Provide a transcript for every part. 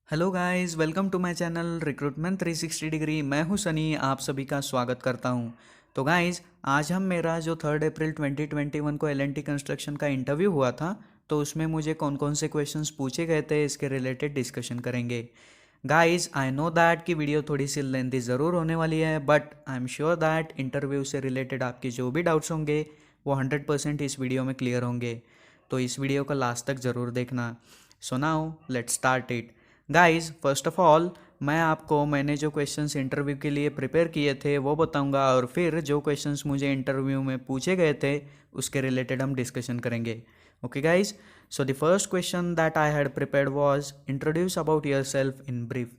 Hello guys, welcome to my channel recruitment 360 degree. मैं हूं सनी, आप सभी का स्वागत करता हूं। तो गाइस, आज हम मेरा जो 3 अप्रैल 2021 को एल कंस्ट्रक्शन का इंटरव्यू हुआ था, तो उसमें मुझे कौन कौन से क्वेश्चंस पूछे गए थे इसके रिलेटेड डिस्कशन करेंगे। गाइस, आई नो दैट कि वीडियो थोड़ी सी लेंथी ज़रूर होने वाली है, but I am sure that interview से रिलेटेड आपके जो भी डाउट्स होंगे वो 100% इस वीडियो में क्लियर होंगे। तो इस वीडियो को लास्ट तक ज़रूर देखना। So now let's start it. Guys, first of all मैंने जो क्वेश्चंस इंटरव्यू के लिए प्रिपेयर किए थे वो बताऊंगा, और फिर जो क्वेश्चंस मुझे इंटरव्यू में पूछे गए थे उसके रिलेटेड हम डिस्कशन करेंगे। Okay guys, so the first question that I had prepared was introduce about yourself in brief.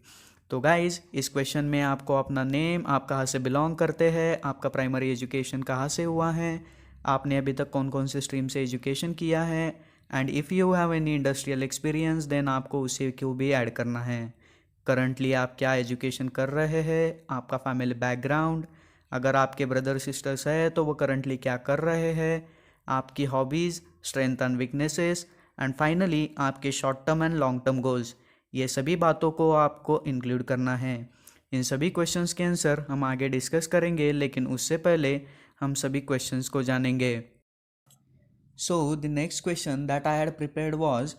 तो गाइस, इस क्वेश्चन में आपको अपना नेम, आप कहाँ से बिलोंग करते हैं, आपका प्राइमरी एजुकेशन कहाँ से हुआ है, आपने अभी तक कौन कौन से स्ट्रीम से एजुकेशन किया है, and if you have any industrial experience then आपको उसे क्यों भी ऐड करना है। करंटली आप क्या एजुकेशन कर रहे हैं, आपका फैमिली बैकग्राउंड, अगर आपके ब्रदर सिस्टर्स है तो वो करंटली क्या कर रहे हैं, आपकी hobbies, strength and weaknesses, and finally आपके short term and long term goals. ये सभी बातों को आपको इंक्लूड करना है। इन सभी क्वेश्चंस के आंसर हम आगे डिस्कस करेंगे, लेकिन उससे पहले हम सभी क्वेश्चंस को जानेंगे। So, the next question that I had prepared was,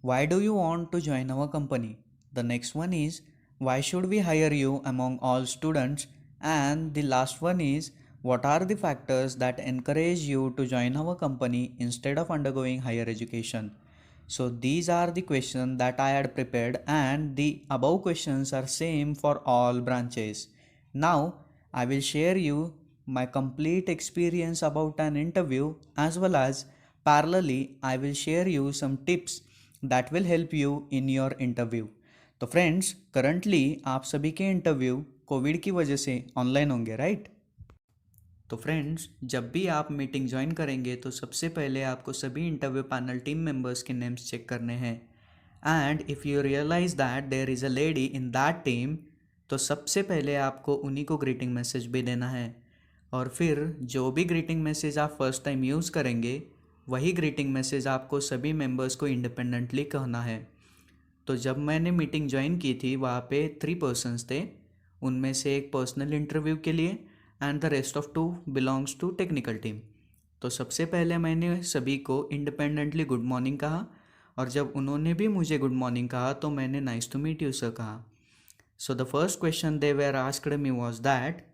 why do you want to join our company? The next one is, why should we hire you among all students? And the last one is, what are the factors that encourage you to join our company instead of undergoing higher education? So these are the questions that I had prepared, and the above questions are same for all branches. Now I will share you my complete experience about an interview, as well as parallelly I will share you some tips that will help you in your interview. तो friends, currently आप सभी के interview Covid की वजह से online होंगे, right? तो friends, जब भी आप मीटिंग ज्वाइन करेंगे तो सबसे पहले आपको सभी इंटरव्यू पैनल टीम मेंबर्स के नेम्स चेक करने हैं। And if you realise that there is a lady in that team, तो सबसे पहले आपको उन्हीं को ग्रीटिंग मैसेज भी देना है। और फिर जो भी ग्रीटिंग मैसेज आप फर्स्ट टाइम यूज़ करेंगे वही ग्रीटिंग मैसेज आपको सभी मेंबर्स को इंडिपेंडेंटली कहना है। तो जब मैंने मीटिंग ज्वाइन की थी वहाँ पे 3 पर्सन्स थे, उनमें से एक पर्सनल इंटरव्यू के लिए and the rest of 2 belongs to technical team. तो सबसे पहले मैंने सभी को इंडिपेंडेंटली गुड मॉर्निंग कहा, और जब उन्होंने भी मुझे गुड मॉर्निंग कहा तो मैंने nice to meet you sir कहा। So the first question they were asked me was that,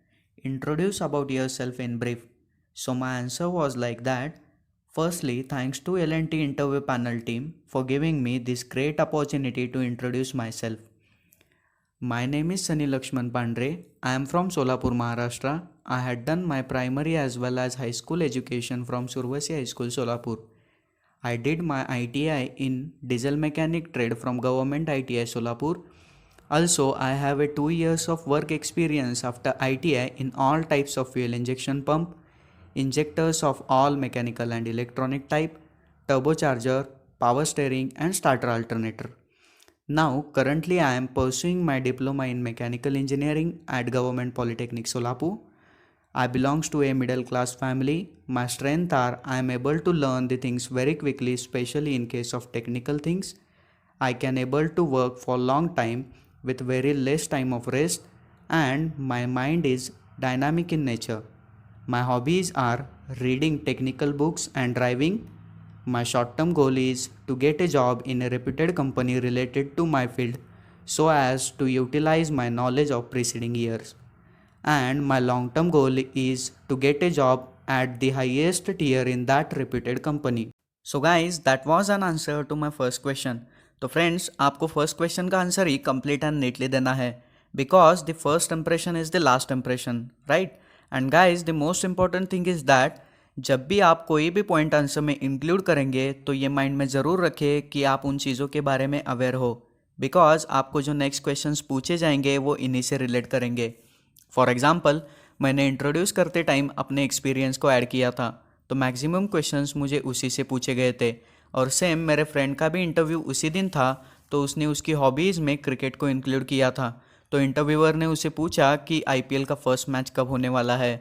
introduce about yourself in brief. So my answer was like that, firstly, thanks to L&T interview panel team for giving me this great opportunity to introduce myself. My name is Sunny Lakshman Pandre. I am from Solapur, Maharashtra. I had done my primary as well as high school education from Survasi High School, Solapur. I did my ITI in diesel mechanic trade from Government ITI Solapur. Also, I have a 2 years of work experience after ITI in all types of fuel injection pump, injectors of all mechanical and electronic type, turbocharger, power steering and starter alternator. Now, currently I am pursuing my diploma in mechanical engineering at Government Polytechnic Solapur. I belongs to a middle class family. My strength are I am able to learn the things very quickly, especially in case of technical things. I can able to work for long time with very less time of rest, and my mind is dynamic in nature. My hobbies are reading technical books and driving. My short term goal is to get a job in a reputed company related to my field so as to utilize my knowledge of preceding years. And my long term goal is to get a job at the highest tier in that reputed company. So guys, that was an answer to my first question. तो friends, आपको first question का answer he complete and neatly देना है, because the first impression is the last impression, right? And guys, the most important thing is that जब भी आप कोई भी पॉइंट आंसर में इंक्लूड करेंगे तो ये माइंड में ज़रूर रखें कि आप उन चीज़ों के बारे में अवेयर हो, बिकॉज आपको जो नेक्स्ट क्वेश्चंस पूछे जाएंगे वो इन्हीं से रिलेट करेंगे। फॉर एग्जाम्पल, मैंने इंट्रोड्यूस करते टाइम अपने एक्सपीरियंस को ऐड किया था, तो मैक्सिमम क्वेश्चंस मुझे उसी से पूछे गए थे। और सेम मेरे फ्रेंड का भी इंटरव्यू उसी दिन था, तो उसने उसकी हॉबीज़ में क्रिकेट को इंक्लूड किया था। तो इंटरव्यूअर ने उसे पूछा कि आईपीएल का फर्स्ट मैच कब होने वाला है,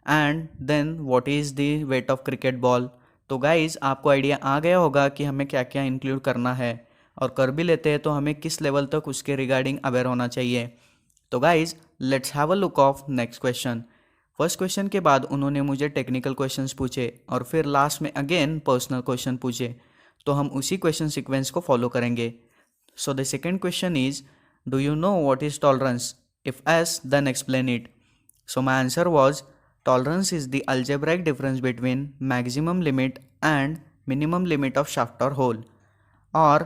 and then what is the weight of cricket ball. तो गाइज़, आपको आइडिया आ गया होगा कि हमें क्या क्या इंक्लूड करना है। और कर भी लेते हैं तो हमें किस लेवल तक उसके रिगार्डिंग अवेयर होना चाहिए। तो guys let's have a look of next question. First question के बाद उन्होंने मुझे टेक्निकल क्वेश्चंस पूछे और फिर लास्ट में अगेन पर्सनल क्वेश्चन पूछे, तो हम उसी क्वेश्चन सीक्वेंस को फॉलो करेंगे। So the second question is, do you know what is tolerance? If yes then explain it. So my answer was, tolerance is the algebraic difference between maximum limit and minimum limit of shaft or hole, or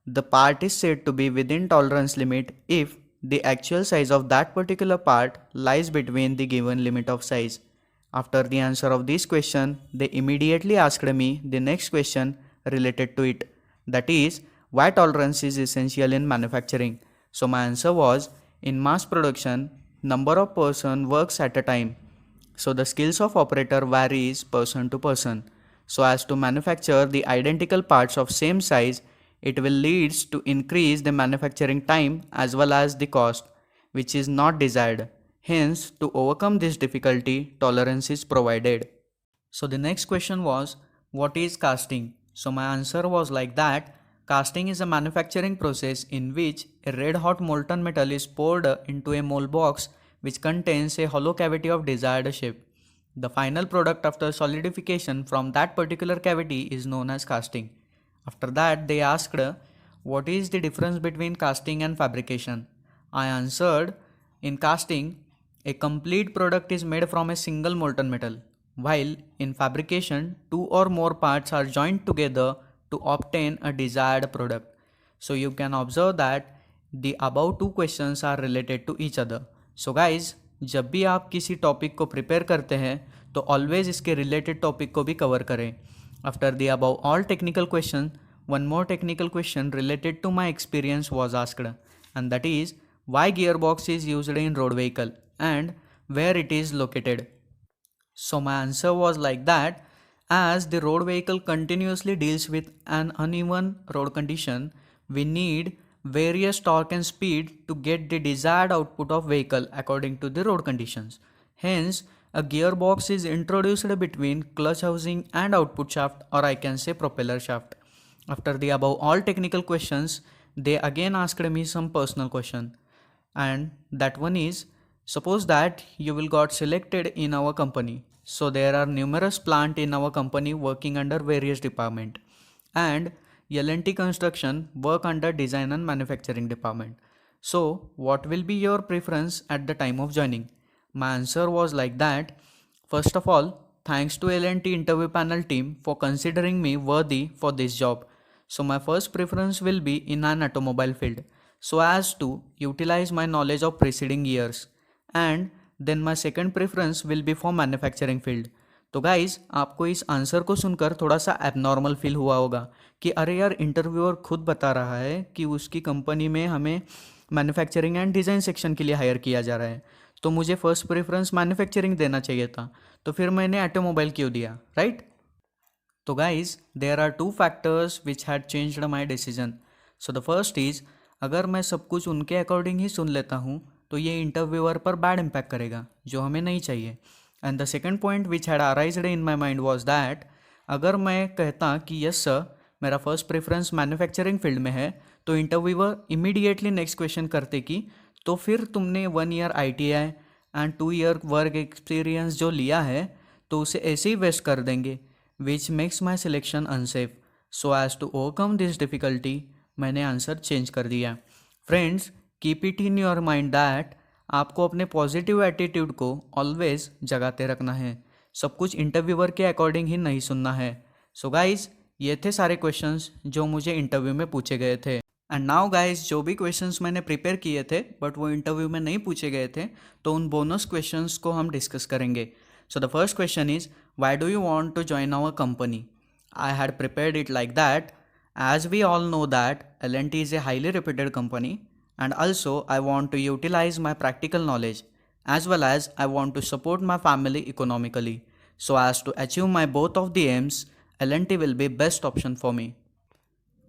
the part is said to be within tolerance limit if the actual size of that particular part lies between the given limit of size. After the answer of this question, they immediately asked me the next question related to it, that is, why tolerance is essential in manufacturing. So my answer was, in mass production, number of person works at a time, so the skills of operator varies person to person. So as to manufacture the identical parts of same size, it will leads to increase the manufacturing time as well as the cost, which is not desired. Hence, to overcome this difficulty, tolerance is provided. So the next question was, what is casting? So my answer was like that, casting is a manufacturing process in which a red hot molten metal is poured into a mold box which contains a hollow cavity of desired shape. The final product after solidification from that particular cavity is known as casting. After that, they asked, what is the difference between casting and fabrication? I answered, in casting, a complete product is made from a single molten metal, while in fabrication, two or more parts are joined together to obtain a desired product. So you can observe that the above two questions are related to each other. So guys, जब भी आप किसी topic को prepare करते हैं तो always इसके related topic को भी कवर करें। After the above all technical question, one more technical question related to my experience was asked, and that is, why gearbox is used in road vehicle and where it is located. So my answer was like that, as the road vehicle continuously deals with an uneven road condition, we need various torque and speed to get the desired output of vehicle according to the road conditions. Hence, a gearbox is introduced between clutch housing and output shaft, or I can say propeller shaft. After the above all technical questions, they again asked me some personal question, and that one is, suppose that you will got selected in our company. So there are numerous plant in our company working under various department, and L&T construction work under design and manufacturing department. So what will be your preference at the time of joining? My answer was like that, first of all, thanks to L&T interview panel team for considering me worthy for this job. So my first preference will be in an automobile field, so as to utilize my knowledge of preceding years, and then my second preference will be for manufacturing field. तो guys आपको इस answer को सुनकर थोड़ा सा abnormal feel हुआ होगा कि अरे यार, इंटरव्यूअर खुद बता रहा है कि उसकी कंपनी में हमें मैन्युफैक्चरिंग एंड डिज़ाइन सेक्शन के लिए हायर किया जा रहा है, तो मुझे फर्स्ट प्रेफरेंस मैन्युफैक्चरिंग देना चाहिए था, तो फिर मैंने ऑटोमोबाइल क्यों दिया, राइट? तो guys there are two factors which had changed my decision. So the first is, अगर मैं सब कुछ उनके अकॉर्डिंग ही सुन लेता हूँ तो ये इंटरव्यूअर पर बैड इम्पैक्ट करेगा, जो हमें नहीं चाहिए. And the second point which had arised in my mind was that, अगर मैं कहता कि यस सर मेरा फर्स्ट प्रेफरेंस मैन्युफैक्चरिंग फील्ड में है, तो इंटरव्यूअर इमीडिएटली नेक्स्ट क्वेश्चन करते कि तो फिर तुमने 1 year ITI and 2 year work experience जो लिया है तो उसे ऐसे ही वेस्ट कर देंगे, which makes my selection unsafe. So as to overcome this difficulty, मैंने आंसर चेंज कर दिया. Friends, keep it in your mind that आपको अपने पॉजिटिव एटीट्यूड को ऑलवेज जगाते रखना है, सब कुछ इंटरव्यूअर के अकॉर्डिंग ही नहीं सुनना है. सो गाइज, ये थे सारे क्वेश्चंस जो मुझे इंटरव्यू में पूछे गए थे. एंड नाउ गाइज, जो भी क्वेश्चंस मैंने प्रिपेयर किए थे बट वो इंटरव्यू में नहीं पूछे गए थे, तो उन बोनस क्वेश्चंस को हम डिस्कस करेंगे. So the first question is, why do you want to join our company? I had prepared it like that, as we all know that L&T is a highly reputed company, and also I want to utilize my practical knowledge, as well as I want to support my family economically. So as to achieve my both of the aims, L&T will be best option for me.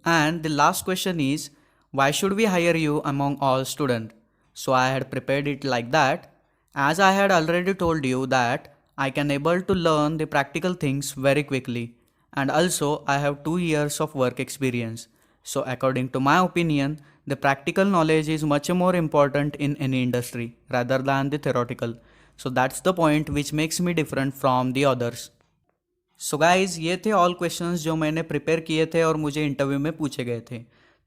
And the last question is, why should we hire you among all students? So I had prepared it like that, as I had already told you that I can able to learn the practical things very quickly, and also I have 2 years of work experience. So according to my opinion, the practical knowledge is much more important in any industry rather than the theoretical. So that's the point which makes me different from the others. So guys ये थे all questions जो मैंने prepare किए थे और मुझे interview में पूछे गए थे।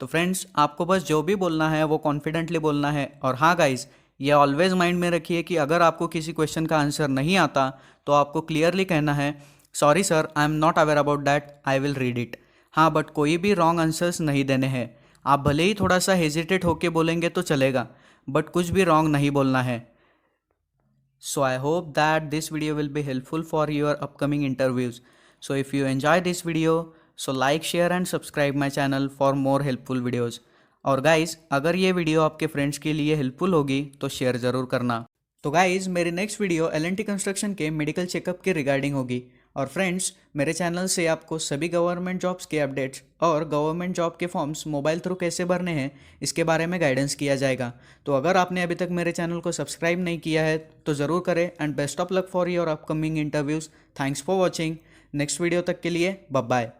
तो फ्रेंड्स, आपको बस जो भी बोलना है वो कॉन्फिडेंटली बोलना है। और हाँ गाइज, ये ऑलवेज माइंड में रखिए कि अगर आपको किसी क्वेश्चन का आंसर नहीं आता तो आपको क्लियरली कहना है, sorry sir, I am not aware about that, I will read it. हाँ, बट कोई भी रॉन्ग आंसर्स नहीं देने हैं। आप भले ही थोड़ा सा हेजिटेट होके बोलेंगे तो चलेगा, बट कुछ भी रॉन्ग नहीं बोलना है। So I hope that this video will be helpful for your upcoming interviews. So if you enjoy this video, so like, share and subscribe my channel for more helpful videos. और guys, अगर ये video आपके friends के लिए helpful होगी तो share ज़रूर करना। तो गाइस, मेरी नेक्स्ट वीडियो एल&टी कंस्ट्रक्शन के मेडिकल चेकअप के रिगार्डिंग होगी। और फ्रेंड्स, मेरे चैनल से आपको सभी गवर्नमेंट जॉब्स के अपडेट्स और गवर्नमेंट जॉब के फॉर्म्स मोबाइल थ्रू कैसे भरने हैं इसके बारे में गाइडेंस किया जाएगा। तो अगर आपने अभी तक मेरे चैनल को सब्सक्राइब नहीं किया है तो ज़रूर करें। And best of luck for your upcoming interviews. Thanks for watching. Next video तक के लिए बाय बाय।